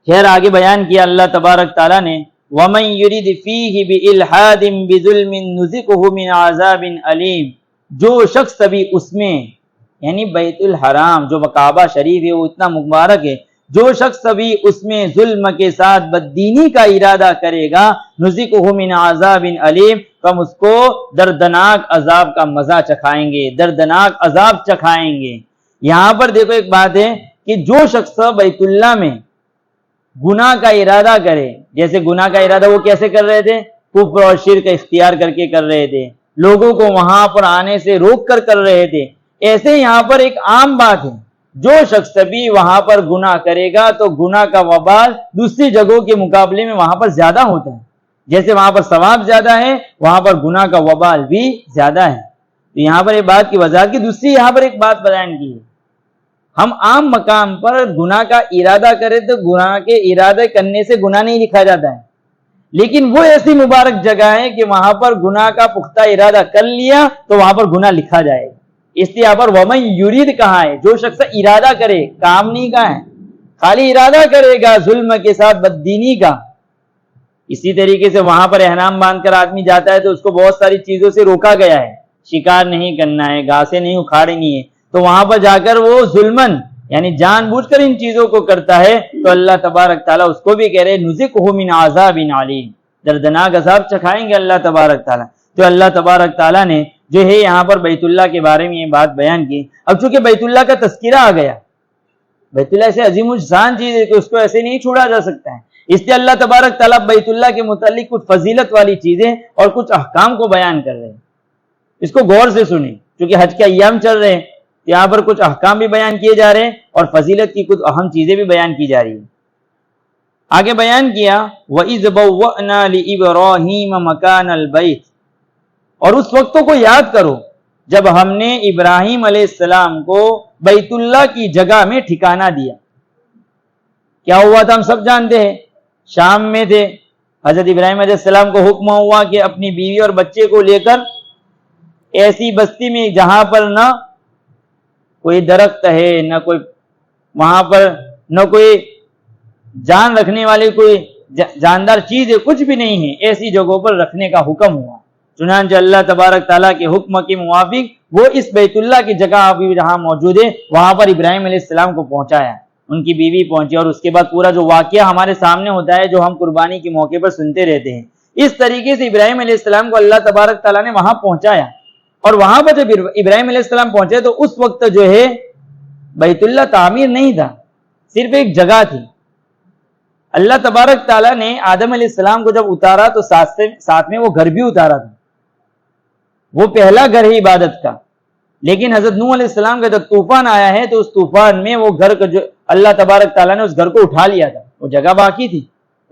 خیر آگے بیان کیا اللہ تبارک تعالیٰ نے، وَمَن يُرِدْ فِيهِ بِإِلْحَادٍ بِظُلْمٍ نُذِقْهُ مِنْ عَذَابٍ أَلِيمٍ، جو شخص بھی اس میں، یعنی بیت الحرام جو کعبہ شریف ہے وہ اتنا مبارک ہے، جو شخص بھی اس میں ظلم کے ساتھ بددینی کا ارادہ کرے گا، نُذِقْهُ مِنْ عَذَابٍ أَلِيمٍ، ہم اس کو دردناک عذاب کا مزہ چکھائیں گے، دردناک عذاب چکھائیں گے۔ یہاں پر دیکھو ایک بات ہے کہ جو شخص بیت اللہ میں گناہ کا ارادہ کرے، جیسے گناہ کا ارادہ وہ کیسے کر رہے تھے؟ کفر اور شرک اختیار کر کے کر رہے تھے، لوگوں کو وہاں پر آنے سے روک کر رہے تھے۔ ایسے یہاں پر ایک عام بات ہے، جو شخص بھی وہاں پر گناہ کرے گا تو گناہ کا وبال دوسری جگہوں کے مقابلے میں وہاں پر زیادہ ہوتا ہے۔ جیسے وہاں پر ثواب زیادہ ہے، وہاں پر گناہ کا وبال بھی زیادہ ہے۔ تو یہاں پر ایک بات کی وضاحت کی، دوسری یہاں پر ایک بات بیان کی ہے، ہم عام مقام پر گناہ کا ارادہ کریں تو گناہ کے ارادے کرنے سے گناہ نہیں لکھا جاتا ہے، لیکن وہ ایسی مبارک جگہ ہے کہ وہاں پر گناہ کا پختہ ارادہ کر لیا تو وہاں پر گناہ لکھا جائے گا۔ اس لیے یہاں پر وَمَن یرید کہا ہے، جو شخص ارادہ کرے، کام نہیں کہا ہے، خالی ارادہ کرے گا ظلم کے ساتھ بددینی کا۔ اسی طریقے سے وہاں پر احرام باندھ کر آدمی جاتا ہے تو اس کو بہت ساری چیزوں سے روکا گیا ہے، شکار نہیں کرنا ہے، گھاسیں نہیں اکھاڑنی ہے، تو وہاں پر جا کر وہ ظلمن یعنی جان بوجھ کر ان چیزوں کو کرتا ہے، تو اللہ تبارک تعالیٰ اس کو بھی کہہ رہے نُذِقْهُ مِنْ عَذَابٍ عَلِيمٍ، دردناک عذاب چکھائیں گے اللہ تبارک تعالیٰ۔ تو اللہ تبارک تعالیٰ نے جو ہے یہاں پر بیت اللہ کے بارے میں یہ بات بیان کی۔ اب چونکہ بیت اللہ کا تذکرہ آ گیا، بیت اللہ ایسے عظیم الشان چیز ہے کہ اس کو ایسے نہیں چھوڑا جا سکتا ہے، اس لیے اللہ تبارک تعالیٰ بیت اللہ کے متعلق کچھ فضیلت والی چیزیں اور کچھ احکام کو بیان کر رہے ہیں۔ اس کو غور سے سنیں، چونکہ حج کے ایام چل رہے ہیں، یہاں پر کچھ احکام بھی بیان کیے جا رہے ہیں اور فضیلت کی کچھ اہم چیزیں بھی بیان کی جا رہی ہیں۔ آگے بیان کیا وَإِذْ بَوَّأْنَا لِإِبْرَاهِيمَ مَكَانَ الْبَيْتِ، اور اس وقتوں کو یاد کرو جب ہم نے ابراہیم علیہ السلام کو بیت اللہ کی جگہ میں ٹھکانہ دیا۔ کیا ہوا تھا ہم سب جانتے ہیں، شام میں تھے، حضرت ابراہیم علیہ السلام کو حکم ہوا کہ اپنی بیوی اور بچے کو لے کر ایسی بستی میں جہاں پر نہ کوئی درخت ہے، نہ کوئی وہاں پر نہ کوئی جان رکھنے والی کوئی جاندار چیز ہے، کچھ بھی نہیں ہے، ایسی جگہوں پر رکھنے کا حکم ہوا۔ چنانچہ اللہ تبارک تعالیٰ کے حکم کے موافق وہ اس بیت اللہ کی جگہ ابھی جہاں موجود ہے وہاں پر ابراہیم علیہ السلام کو پہنچایا، ان کی بیوی پہنچی، اور اس کے بعد پورا جو واقعہ ہمارے سامنے ہوتا ہے جو ہم قربانی کے موقع پر سنتے رہتے ہیں، اس طریقے سے ابراہیم علیہ السلام کو اللہ تبارک تعالیٰ نے وہاں پہنچایا۔ اور وہاں پر جب ابراہیم علیہ السلام پہنچے تو اس وقت جو ہے بیت اللہ تعمیر نہیں تھا، صرف ایک جگہ تھی۔ اللہ تبارک تعالیٰ نے آدم علیہ السلام کو جب اتارا تو ساتھ میں وہ گھر بھی اتارا تھا، وہ پہلا گھر ہے عبادت کا۔ لیکن حضرت نوح علیہ السلام کا جب طوفان آیا ہے تو اس طوفان میں وہ گھر جو اللہ تبارک تعالیٰ نے اس گھر کو اٹھا لیا تھا، وہ جگہ باقی تھی،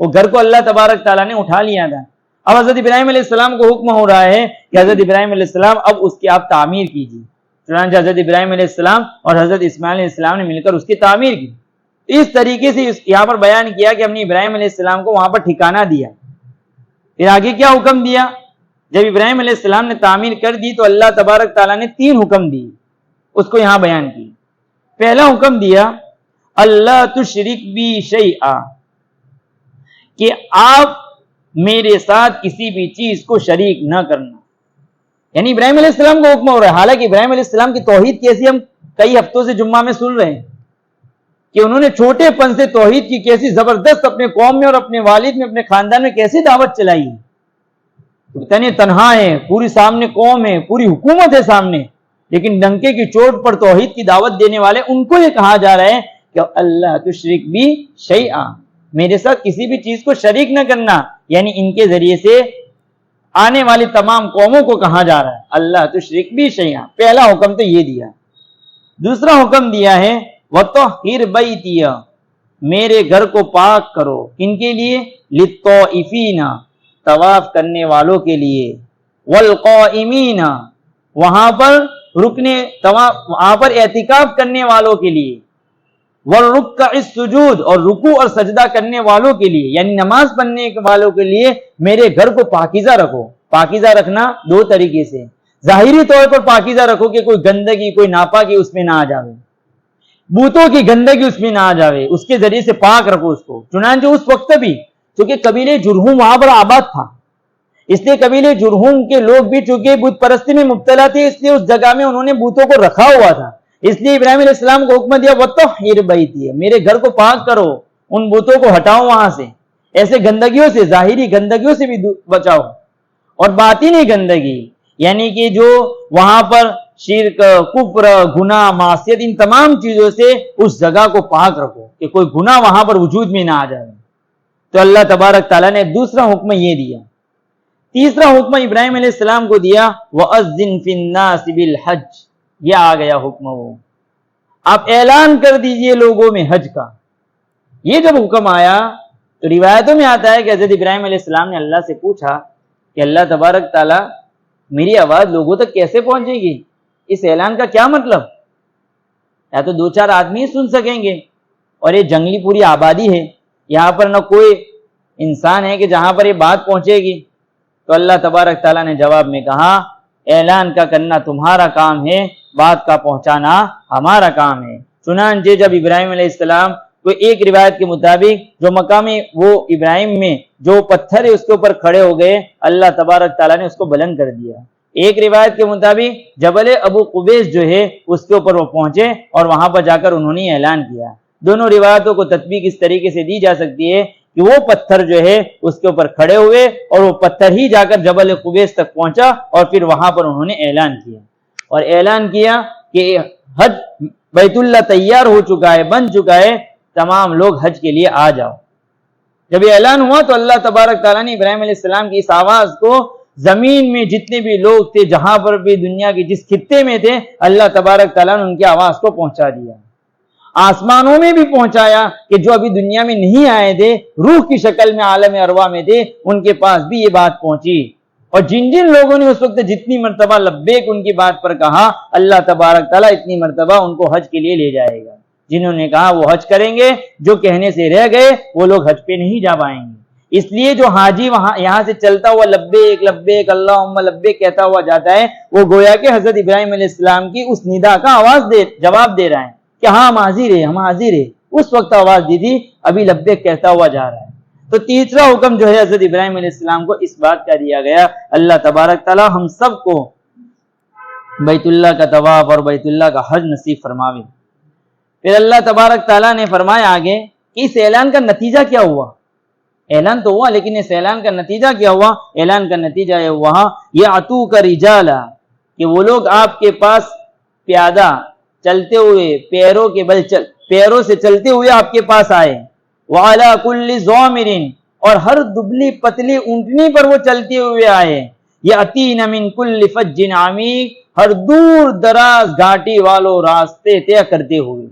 وہ گھر کو اللہ تبارک تعالیٰ نے اٹھا لیا تھا۔ اب حضرت ابراہیم علیہ السلام کو حکم ہو رہا ہے کہ حضرت ابراہیم علیہ السلام اب اس کی آپ تعمیر کیجیے۔ چنانچہ حضرت ابراہیم علیہ السلام اور حضرت اسماعیل علیہ السلام نے مل کر اس کی تعمیر کی۔ اس طریقے سے یہاں پر بیان کیا کہ ہم نے ابراہیم علیہ السلام کو وہاں پر ٹھکانہ دیا۔ پھر آگے کیا حکم دیا؟ جب ابراہیم علیہ السلام نے تعمیر کر دی تو اللہ تبارک تعالیٰ نے 3 حکم دیے، اس کو یہاں بیان کی۔ پہلا حکم دیا اللہ تشرک بی شیئا، کہ آپ میرے ساتھ کسی بھی چیز کو شریک نہ کرنا۔ یعنی ابراہیم علیہ السلام کو حکم ہو رہا ہے، حالانکہ ابراہیم علیہ السلام کی توحید کیسی ہم کئی ہفتوں سے جمعہ میں سن رہے ہیں کہ انہوں نے چھوٹے پن سے توحید کی کیسی زبردست اپنے قوم میں اور اپنے والد میں، اپنے خاندان میں کیسی دعوت چلائی ہے۔ اتنے تنہا ہے، پوری سامنے قوم ہے، پوری حکومت ہے سامنے، لیکن ڈنکے کی چوٹ پر توحید کی دعوت دینے والے ان کو یہ کہا جا رہا ہے کہ اللہ تشرک بھی شیئا، میرے ساتھ کسی بھی چیز کو شریک نہ کرنا، یعنی ان کے ذریعے سے آنے والی تمام قوموں کو کہا جا رہا ہے اللہ تشرک بھی شیئا۔ پہلا حکم تو یہ دیا۔ دوسرا حکم دیا ہے وَطَهِّرْ بَيْتِيَ، میرے گھر کو پاک کرو، کن کے لیے؟ لِلطَّائِفِينَ، طواف کرنے والوں کے لیے، وَالْقَائِمِينَ، وہاں پر وہاں پر اعتکاف کرنے والوں کے لیے، وَالرُّكَّعِ السُّجُودِ، اور رکوع اور سجدہ کرنے والوں کے لیے، یعنی نماز پڑھنے والوں کے لیے میرے گھر کو پاکیزہ رکھو۔ پاکیزہ رکھنا دو طریقے سے، ظاہری طور پر پاکیزہ رکھو کہ کوئی گندگی، کوئی ناپاکی اس میں نہ آ جاوے، بتوں کی گندگی اس میں نہ آ جاوے، اس کے ذریعے سے پاک رکھو اس کو۔ چنانچہ اس وقت بھی چونکہ قبیلے جرہم وہاں پر آباد تھا، اس لیے قبیلے جرہم کے لوگ بھی چونکہ بت پرستی میں مبتلا تھے، اس لیے اس جگہ میں انہوں نے بتوں کو رکھا ہوا تھا۔ اس لیے ابراہیم علیہ السلام کو حکم دیا وَطَهِّرْ بَيْتِيَ، میرے گھر کو پاک کرو، ان بتوں کو ہٹاؤ وہاں سے، ایسے گندگیوں سے، ظاہری گندگیوں سے بھی بچاؤ، اور باطنی گندگی یعنی کہ جو وہاں پر شرک، کفر، گناہ، معصیت، ان تمام چیزوں سے اس جگہ کو پاک رکھو کہ کوئی گناہ وہاں پر وجود میں نہ آ جائے۔ تو اللہ تبارک تعالیٰ نے دوسرا حکم یہ دیا۔ تیسرا حکم ابراہیم علیہ السلام کو دیا وَأَذِّن فِي النَّاسِ بِالْحَجِّ، یہ آ گیا حکم، وہ آپ اعلان کر دیجئے لوگوں میں حج کا۔ یہ جب حکم آیا تو روایتوں میں آتا ہے کہ حضرت ابراہیم علیہ السلام نے اللہ سے پوچھا کہ اللہ تبارک تعالیٰ میری آواز لوگوں تک کیسے پہنچے گی؟ اس اعلان کا کیا مطلب؟ یا تو دو چار آدمی سن سکیں گے، اور یہ جنگلی پوری آبادی ہے، یہاں پر نہ کوئی انسان ہے کہ جہاں پر یہ بات پہنچے گی۔ تو اللہ تبارک تعالیٰ نے جواب میں کہا اعلان کا کرنا تمہارا کام ہے، بات کا پہنچانا ہمارا کام ہے۔ چنانچہ جب ابراہیم علیہ السلام کو ایک روایت کے مطابق جو مقامی وہ ابراہیم میں جو پتھر ہے اس کے اوپر کھڑے ہو گئے، اللہ تبارک تعالیٰ نے اس کو بلند کر دیا۔ ایک روایت کے مطابق جبل ابو قبیس جو ہے اس کے اوپر وہ پہنچے اور وہاں پر جا کر انہوں نے اعلان کیا۔ دونوں روایتوں کو تطبیق اس طریقے سے دی جا سکتی ہے کہ وہ پتھر جو ہے اس کے اوپر کھڑے ہوئے اور وہ پتھر ہی جا کر جبل قبیس تک پہنچا، اور پھر وہاں پر انہوں نے اعلان کیا، اور اعلان کیا کہ حج بیت اللہ تیار ہو چکا ہے، بن چکا ہے، تمام لوگ حج کے لیے آ جاؤ۔ جب یہ اعلان ہوا تو اللہ تبارک تعالیٰ نے ابراہیم علیہ السلام کی اس آواز کو زمین میں جتنے بھی لوگ تھے، جہاں پر بھی دنیا کے جس خطے میں تھے، اللہ تبارک تعالیٰ نے ان کی آواز کو پہنچا دیا۔ آسمانوں میں بھی پہنچایا کہ جو ابھی دنیا میں نہیں آئے تھے، روح کی شکل میں عالم ارواح میں تھے، ان کے پاس بھی یہ بات پہنچی، اور جن جن لوگوں نے اس وقت جتنی مرتبہ لبیک ان کی بات پر کہا، اللہ تبارک تعالیٰ اتنی مرتبہ ان کو حج کے لیے لے جائے گا۔ جنہوں نے کہا وہ حج کریں گے، جو کہنے سے رہ گئے وہ لوگ حج پہ نہیں جا پائیں گے۔ اس لیے جو حاجی یہاں سے چلتا ہوا لبیک لبیک اللہم لبیک کہتا ہوا جاتا ہے، وہ گویا کہ حضرت ابراہیم علیہ السلام کی اس ندا کا جواب دے رہا ہے کہ ہاں ہم حاضر ہیں، ہم حاضر ہیں۔ اس وقت آواز دی تھی، ابھی لبیک کہتا ہوا جا رہا ہے۔ تو تیسرا حکم جو ہے حضرت ابراہیم علیہ السلام کو اس بات کا دیا گیا۔ اللہ تبارک تعالیٰ ہم سب کو بیت اللہ کا طواف اور بیت اللہ کا حج نصیب فرماوے۔ پھر اللہ تبارک تعالیٰ نے فرمایا آگے کہ اس اعلان کا نتیجہ کیا ہوا؟ اعلان تو ہوا، لیکن اس اعلان کا نتیجہ کیا ہوا؟ اعلان کا نتیجہ یہ ہوا یاتوک رجالا، کہ وہ لوگ آپ کے پاس پیادہ چلتے ہوئے، پیروں کے بل پیروں سے چلتے ہوئے آپ کے پاس آئے، وعلی کل ضامر، اور ہر دبلی پتلی اونٹنی پر وہ چلتے ہوئے آئے، یاتین من کل فج عمیق، ہر دور دراز گھاٹی والوں راستے طے کرتے ہوئے،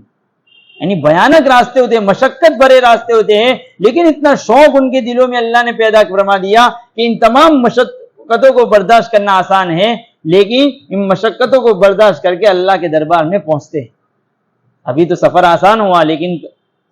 یعنی بھیانک راستے ہوتے ہیں، مشقت بھرے راستے ہوتے ہیں، لیکن اتنا شوق ان کے دلوں میں اللہ نے پیدا فرما دیا کہ ان تمام مشقتوں کو برداشت کرنا آسان ہے، لیکن ان مشقتوں کو برداشت کر کے اللہ کے دربار میں پہنچتے ہیں۔ ابھی تو سفر آسان ہوا، لیکن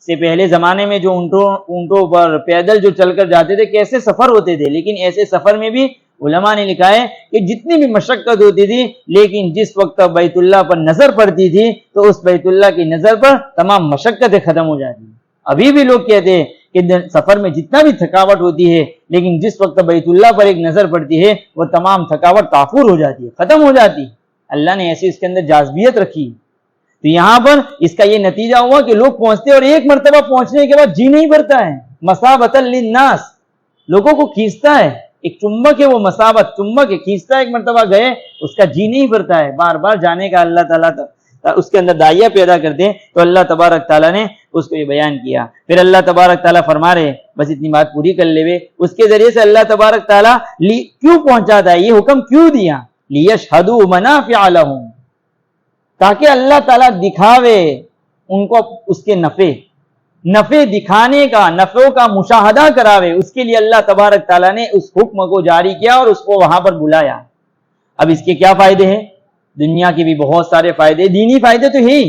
سے پہلے زمانے میں جو اونٹوں پر پیدل جو چل کر جاتے تھے، کیسے سفر ہوتے تھے، لیکن ایسے سفر میں بھی علماء نے لکھا ہے کہ جتنی بھی مشقت ہوتی تھی، لیکن جس وقت بیت اللہ پر نظر پڑتی تھی تو اس بیت اللہ کی نظر پر تمام مشقتیں ختم ہو جاتی ہیں۔ ابھی بھی لوگ کہتے ہیں کہ سفر میں جتنا بھی تھکاوٹ ہوتی ہے، لیکن جس وقت بیت اللہ پر ایک نظر پڑتی ہے وہ تمام تھکاوٹ کافور ہو جاتی ہے، ختم ہو جاتی ہے۔ اللہ نے ایسی اس کے اندر جاذبیت رکھی۔ تو یہاں پر اس کا یہ نتیجہ ہوا کہ لوگ پہنچتے اور ایک مرتبہ پہنچنے کے بعد جی نہیں بھرتا ہے، مثابۃ للناس، لوگوں کو کھینچتا ہے، ایک چمبک ہے وہ مسابت چمبک ہے، کھینچتا ہے، ایک مرتبہ گئے اس کا جی نہیں بھرتا ہے، بار بار جانے کا اللہ تعالیٰ اس کے اندر داعیہ پیدا کرتے ہیں۔ تو اللہ تبارک تعالیٰ نے اس کو یہ بیان کیا۔ پھر اللہ تبارک تعالیٰ فرما رہے، بس اتنی بات پوری کر لے، اس کے ذریعے سے اللہ تبارک تعالیٰ کیوں پہنچاتا ہے، یہ حکم کیوں دیا؟ لیشہدوا منافع لہم، تاکہ اللہ تعالیٰ دکھاوے ان کو اس کے نفع دکھانے کا، نفعوں کا مشاہدہ کراوے، اس کے لیے اللہ تبارک تعالیٰ نے اس حکم کو جاری کیا اور اس کو وہاں پر بلایا۔ اب اس کے کیا فائدے ہیں؟ دنیا کے بھی بہت سارے فائدے، دینی فائدے تو ہی۔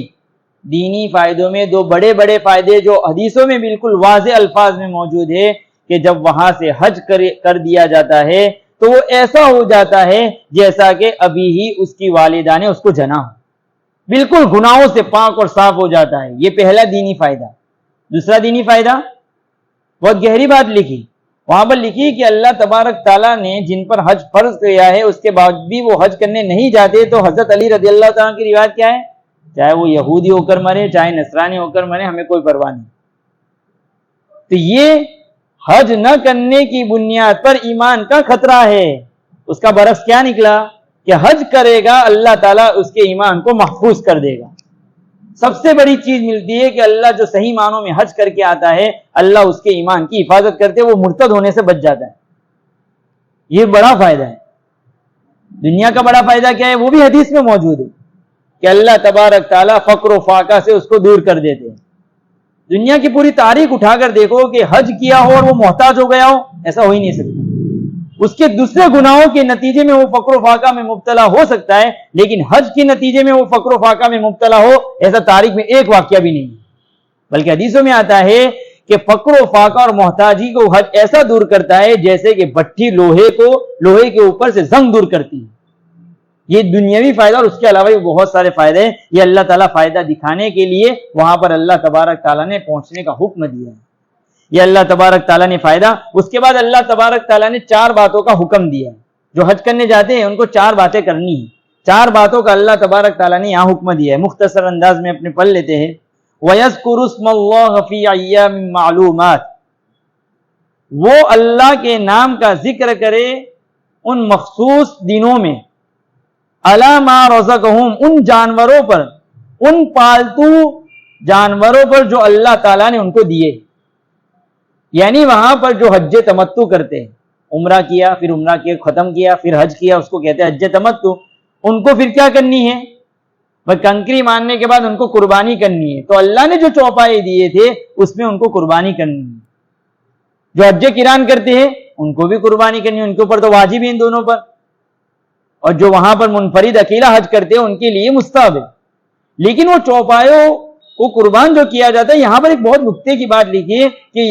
دینی فائدوں میں دو بڑے بڑے فائدے جو حدیثوں میں بالکل واضح الفاظ میں موجود ہے کہ جب وہاں سے حج کر دیا جاتا ہے تو وہ ایسا ہو جاتا ہے جیسا کہ ابھی ہی اس کی والدہ نے اس کو جنا ہو، بالکل گناہوں سے پاک اور صاف ہو جاتا ہے۔ یہ پہلا دینی فائدہ۔ دوسرا دینی فائدہ، بہت گہری بات لکھی وہاں پر، لکھی کہ اللہ تبارک تعالیٰ نے جن پر حج فرض کیا ہے اس کے بعد بھی وہ حج کرنے نہیں جاتے، تو حضرت علی رضی اللہ تعالیٰ کی روایت کیا ہے؟ چاہے وہ یہودی ہو کر مرے، چاہے نصرانی ہو کر مرے، ہمیں کوئی پرواہ نہیں۔ تو یہ حج نہ کرنے کی بنیاد پر ایمان کا خطرہ ہے۔ اس کا برعکس کیا نکلا کہ حج کرے گا اللہ تعالیٰ اس کے ایمان کو محفوظ کر دے گا۔ سب سے بڑی چیز ملتی ہے کہ اللہ جو صحیح معنوں میں حج کر کے آتا ہے، اللہ اس کے ایمان کی حفاظت کرتے، وہ مرتد ہونے سے بچ جاتا ہے۔ یہ بڑا فائدہ ہے۔ دنیا کا بڑا فائدہ کیا ہے؟ وہ بھی حدیث میں موجود ہے کہ اللہ تبارک تعالیٰ فقر و فاقہ سے اس کو دور کر دیتے ہیں۔ دنیا کی پوری تاریخ اٹھا کر دیکھو کہ حج کیا ہو اور وہ محتاج ہو گیا ہو، ایسا ہو ہی نہیں سکتا۔ اس کے دوسرے گناہوں کے نتیجے میں وہ فقر و فاقہ میں مبتلا ہو سکتا ہے، لیکن حج کے نتیجے میں وہ فقر و فاقہ میں مبتلا ہو، ایسا تاریخ میں ایک واقعہ بھی نہیں، بلکہ حدیثوں میں آتا ہے کہ فقر و فاقہ اور محتاجی کو حج ایسا دور کرتا ہے جیسے کہ بھٹی لوہے کے اوپر سے زنگ دور کرتی ہے۔ یہ دنیاوی فائدہ، اور اس کے علاوہ بھی بہت سارے فائدے ہیں۔ یہ اللہ تعالیٰ فائدہ دکھانے کے لیے وہاں پر اللہ تبارک تعالیٰ نے پہنچنے کا حکم دیا ہے۔ یہ اللہ تبارک تعالیٰ نے فائدہ۔ اس کے بعد اللہ تبارک تعالیٰ نے 4 باتوں کا حکم دیا ہے۔ جو حج کرنے جاتے ہیں ان کو 4 باتیں کرنی ہیں۔ 4 باتوں کا اللہ تبارک تعالیٰ نے یہاں حکم دیا ہے، مختصر انداز میں اپنے پڑھ لیتے ہیں۔ وَيَذْكُرُ اسْمَ اللَّهِ فِي أَيَّامٍ مَّعْلُومَاتٍ، وہ اللہ کے نام کا ذکر کرے ان مخصوص دنوں میں، عَلَىٰ مَا رَزَقَهُمْ، ان جانوروں پر، ان پالتو جانوروں پر جو اللہ تعالیٰ نے ان کو دیے۔ یعنی وہاں پر جو حج تمتع کرتے ہیں، عمرہ کیا، پھر عمرہ کیا ختم کیا، پھر حج کیا، اس کو کہتے ہیں حج تمتع۔ ان کو پھر کیا کرنی ہے؟ بس کنکری ماننے کے بعد ان کو قربانی کرنی ہے۔ تو اللہ نے جو چوپائے دیے تھے اس میں ان کو قربانی کرنی ہے۔ جو حج قران کرتے ہیں ان کو بھی قربانی کرنی ہے، ان کے اوپر تو واجب ہے ان دونوں پر، اور جو وہاں پر منفرد اکیلا حج کرتے ہیں ان کے لیے مستحب ہے۔ لیکن وہ چوپایوں کو قربان جو کیا جاتا ہے، یہاں پر ایک بہت نکتے کی بات لکھی ہے کہ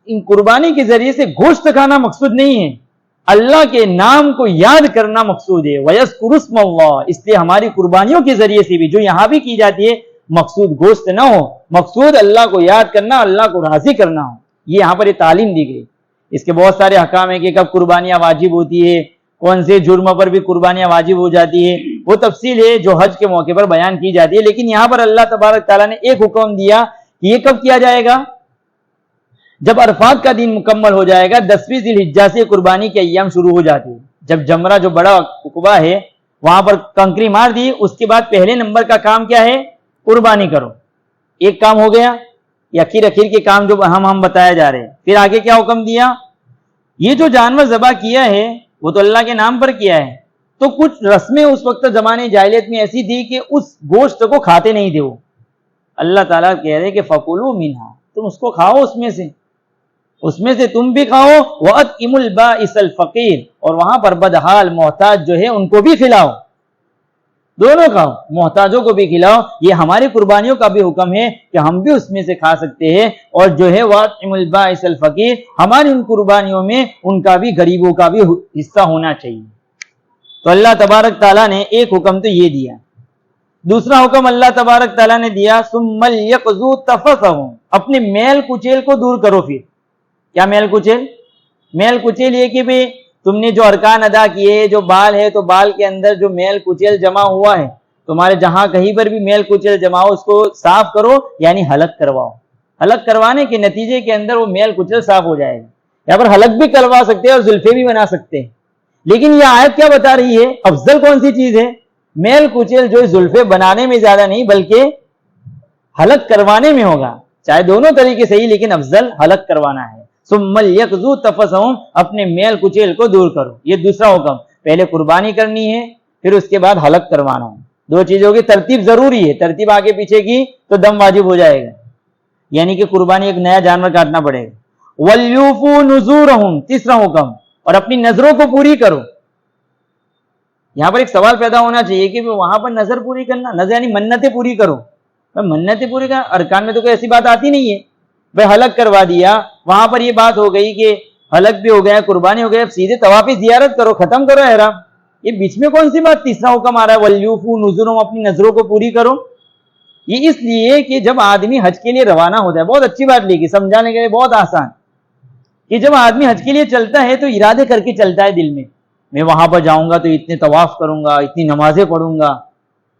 ان قربانی کے ذریعے سے گوشت کھانا مقصود نہیں ہے، اللہ کے نام کو یاد کرنا مقصود ہے۔ وَيَذْكُرُ اسْمَ اللَّهِ، اس لیے ہماری قربانیوں کے ذریعے سے بھی جو یہاں بھی کی جاتی ہے، مقصود گوشت نہ ہو، مقصود اللہ کو یاد کرنا، اللہ کو راضی کرنا ہو۔ یہ یہاں پر یہ تعلیم دی گئی۔ اس کے بہت سارے احکام ہیں کہ کب قربانیاں واجب ہوتی ہے، کون سے جرم پر بھی قربانیاں واجب ہو جاتی ہے، وہ تفصیل ہے جو حج کے موقع پر بیان کی جاتی ہے۔ لیکن یہاں پر اللہ تبارک تعالیٰ نے ایک حکم دیا کہ یہ کب کیا جائے گا؟ جب عرفات کا دن مکمل ہو جائے گا، 10ویں ذی الحجہ سے قربانی کے ایام شروع ہو جاتے ہیں۔ جب جمرہ جو بڑا عقبہ ہے وہاں پر کنکری مار دی، اس کے بعد پہلے نمبر کا کام کیا ہے؟ قربانی کرو۔ ایک کام ہو گیا، یہ اخیر کے کام جو ہم بتایا جا رہے ہیں۔ پھر آگے کیا حکم دیا؟ یہ جو جانور ذبح کیا ہے وہ تو اللہ کے نام پر کیا ہے، تو کچھ رسمیں اس وقت زمانے جاہلیت میں ایسی تھی کہ اس گوشت کو کھاتے نہیں تھے وہ۔ اللہ تعالیٰ کہہ رہے کہ فَكُلُوا مِنْهَا، تم اس کو کھاؤ، اس میں سے تم بھی کھاؤ، وَأَطْعِمُوا الْبَائِسَ الْفَقِيرَ، اور وہاں پر بدحال محتاج جو ہے ان کو بھی کھلاؤ، دونوں کھاؤ، محتاجوں کو بھی کھلاؤ۔ یہ ہماری قربانیوں کا بھی حکم ہے کہ ہم بھی اس میں سے کھا سکتے ہیں، اور جو ہے وَأَطْعِمُوا الْبَائِسَ الْفَقِيرَ، ہماری ان قربانیوں میں ان کا بھی، غریبوں کا بھی حصہ ہونا چاہیے۔ تو اللہ تبارک تعالیٰ نے ایک حکم تو یہ دیا۔ دوسرا حکم اللہ تبارک تعالیٰ نے دیا ثُمَّ لْيَقْضُوا تَفَثَهُمْ، اپنے میل کچیل کو دور کرو۔ پھر کیا میل کچیل؟ میل کچیل یہ کہ بھی تم نے جو ارکان ادا کیے، جو بال ہے تو بال کے اندر جو میل کچیل جمع ہوا ہے، تمہارے جہاں کہیں پر بھی میل کچیل جمع ہو اس کو صاف کرو، یعنی حلق کرواؤ۔ حلق کروانے کے نتیجے کے اندر وہ میل کچیل صاف ہو جائے گا۔ یہاں پر حلق بھی کروا سکتے ہیں اور زلفے بھی بنا سکتے ہیں. لیکن یہ آیت کیا بتا رہی ہے؟ افضل کون سی چیز ہے؟ میل کچیل جو زلفے بنانے میں زیادہ نہیں بلکہ حلق کروانے میں ہوگا. چاہے دونوں طریقے صحیح لیکن افضل حلق کروانا ہے. ثم لیقضوا تفثهم، اپنے میل کچیل کو دور کرو. یہ دوسرا حکم. پہلے قربانی کرنی ہے پھر اس کے بعد حلق کروانا ہے. دو چیزوں کی ترتیب ضروری ہے. ترتیب آگے پیچھے کی تو دم واجب ہو جائے گا، یعنی کہ قربانی ایک نیا جانور کاٹنا پڑے گا. وَلْيُوفُوا نُذُورَهُمْ، تیسرا حکم، اور اپنی نظروں کو پوری کرو. یہاں پر ایک سوال پیدا ہونا چاہیے کہ وہاں پر نظر پوری کرنا، نظر یعنی منتیں پوری کرو. منتیں پوری کرنا ارکان میں تو کوئی ایسی بات آتی نہیں ہے. بھائی حلق کروا دیا، وہاں پر یہ بات ہو گئی کہ حلق بھی ہو گیا، قربانی ہو گیا، اب سیدھے طواف زیارت کرو، ختم کرو احرام. یہ بیچ میں کون سی بات تیسرا حکم آ رہا ہے وَلْيُوفُوا نُذُورَهُمْ، اپنی نظروں کو پوری کرو؟ یہ اس لیے کہ جب آدمی حج کے لیے روانہ ہوتا ہے، بہت اچھی بات لکھی سمجھانے کے لیے بہت آسان، کہ جب آدمی حج کے لیے چلتا ہے تو ارادے کر کے چلتا ہے دل میں وہاں پر جاؤں گا تو اتنے طواف کروں گا، اتنی نمازیں پڑھوں گا،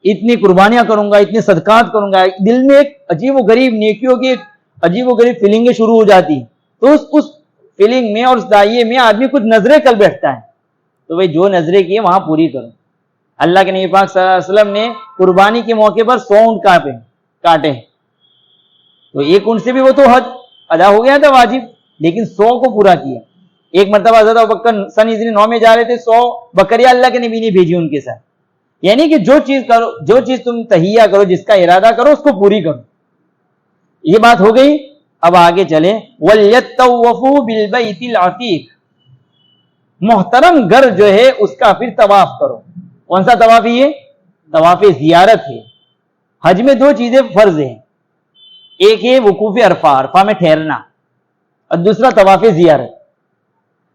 اتنی قربانیاں کروں گا، اتنے صدقات کروں گا. دل میں ایک عجیب و غریب نیکیوں کی ایک عجیب و غریب فیلنگیں شروع ہو جاتی. تو اس فیلنگ میں اور اس دائیے میں آدمی کچھ نظریں کر بیٹھتا ہے. تو بھائی جو نظریں کی وہاں پوری کرو. اللہ کے نبی پاک صلی اللہ علیہ وسلم نے قربانی کے موقع پر 100 اونٹ کاٹے، تو ایک اونٹ سے بھی وہ تو حج ادا ہو گیا تھا واجب، لیکن 100 کو پورا کیا. ایک مرتبہ حضرت ابوبکر سن ہجری 9 میں جا رہے تھے، 100 بکریاں اللہ کے نبی نے بھیجی ان کے ساتھ. یعنی کہ جو چیز کرو، جو چیز تم تہیہ کرو، جس کا ارادہ کرو اس کو پوری کرو. یہ بات ہو گئی. اب آگے چلے وَلْيَطَّوَّفُوا بِالْبَيْتِ الْعَتِيقِ، محترم گھر جو ہے اس کا پھر طواف کرو. کون سا طواف ہے؟ طواف زیارت ہے. حج میں 2 چیزیں فرض ہیں، ایک ہے وقوف عرفہ، عرفہ میں ٹھہرنا، اور دوسرا طواف زیارت.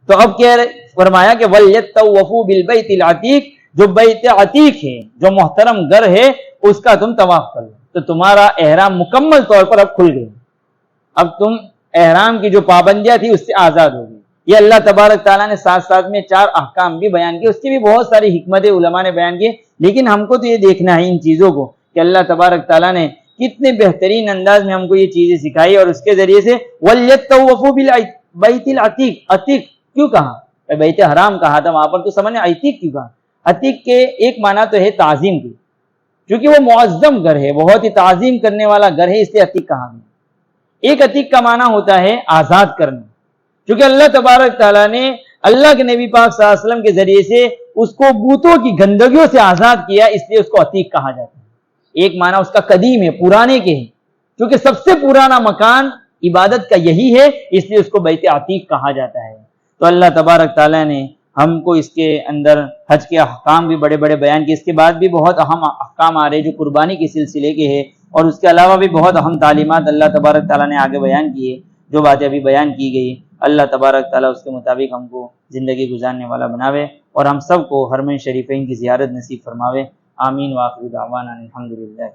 تو اب کیا فرمایا کہ وَلْيَطَّوَّفُوا بِالْبَيْتِ الْعَتِيقِ، جو بیت عتیق ہے، جو محترم گھر ہے، اس کا تم طواف کر لو. تو تمہارا احرام مکمل طور پر اب کھل گیا. اب تم احرام کی جو پابندیاں تھی اس سے آزاد ہو گئی. یہ اللہ تبارک تعالیٰ نے ساتھ ساتھ میں 4 احکام بھی بیان کیے، اس کی بھی بہت ساری حکمتیں علماء نے بیان کی. لیکن ہم کو تو یہ دیکھنا ہے ان چیزوں کو کہ اللہ تبارک تعالیٰ نے کتنے بہترین انداز میں ہم کو یہ چیزیں سکھائی، اور اس کے ذریعے سے وَلْيَطَّوَّفُوا بِالْبَيْتِ الْعَتِيقِ، عتیق کیوں کہا؟ بیت حرام کہا تھا، وہاں پر تو سمجھنے عتیق کیوں کہا؟ عتیق کے ایک معنی تو ہے تعظیم کی، کیونکہ وہ معظم گھر ہے، بہت ہی تعظیم کرنے والا گھر ہے، اس لیے عتیق کہا گیا. ایک عتیق کا معنی ہوتا ہے آزاد کرنا، کیونکہ اللہ تبارک تعالیٰ نے اللہ کے نبی پاک صلی اللہ علیہ وسلم کے ذریعے سے اس کو بتوں کی گندگیوں سے آزاد کیا، اس لیے اس کو عتیق کہا جاتا ہے. ایک معنی اس کا قدیم ہے، پرانے کے ہے، کیونکہ سب سے پرانا مکان عبادت کا یہی ہے، اس لیے اس کو بیت عتیق کہا جاتا ہے. تو اللہ تبارک تعالیٰ نے ہم کو اس کے اندر حج کے احکام بھی بڑے بڑے بیان کیے. اس کے بعد بھی بہت اہم احکام آ رہے جو قربانی کے سلسلے کے ہیں، اور اس کے علاوہ بھی بہت اہم تعلیمات اللہ تبارک تعالیٰ نے آگے بیان کیے. جو باتیں ابھی بیان کی گئی، اللہ تبارک تعالیٰ اس کے مطابق ہم کو زندگی گزارنے والا بناوے، اور ہم سب کو حرمین شریفین کی زیارت نصیب فرماوے. آمین. وآخر دعوانا الحمدللہ.